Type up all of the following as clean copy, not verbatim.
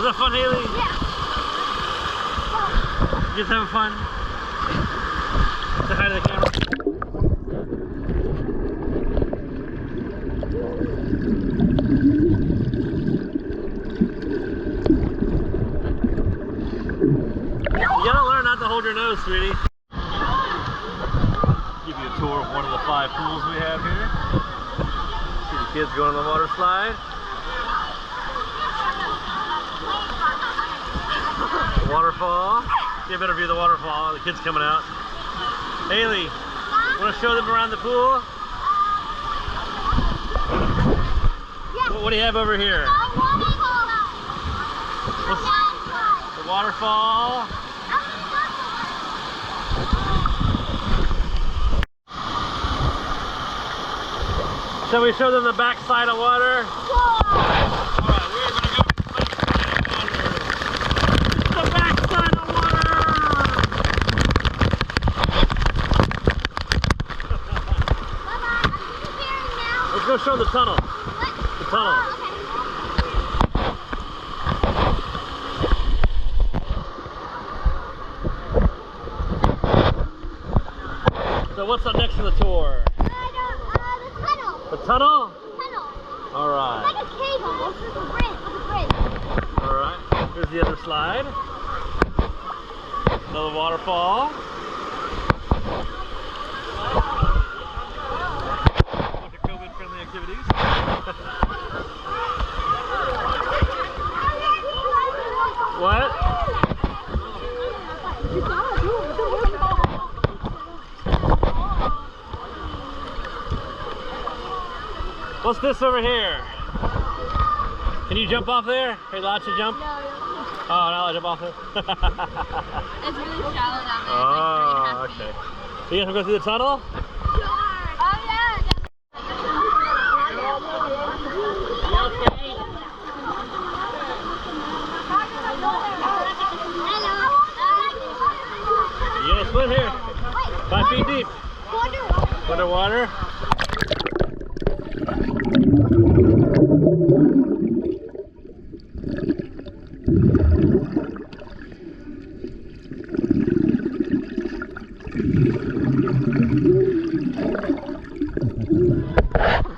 Was that fun, Haley? Yeah. You guys having fun? Say hi to the camera. You gotta learn not to hold your nose, sweetie. Give you a tour of one of the 5 pools we have here. See the kids going on the water slide. The waterfall. Get a better view of the waterfall. The kids coming out. Haley, want to show them around the pool? Yeah. What do you have over here? What's the waterfall. Shall we show them the back side of water? Alright, we're going to go to the back side of water! Let's go show the tunnel. The tunnel. So what's up next in the tour? The tunnel? Tunnel. Alright. It's like a cave almost. There's a bridge. Alright. Here's the other slide. Another waterfall. Bunch of COVID-friendly activities. What? What's this over here? Can you jump off there? Are you allowed to jump? No. Oh, not allowed to jump off there? It's really shallow down there. Oh, okay. So you guys want to go through the tunnel? Oh, yeah. You gonna swim here? 5 feet deep. Underwater?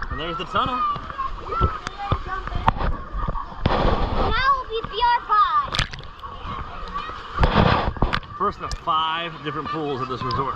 And there's the tunnel. Now will be PR5. First of 5 different pools at this resort.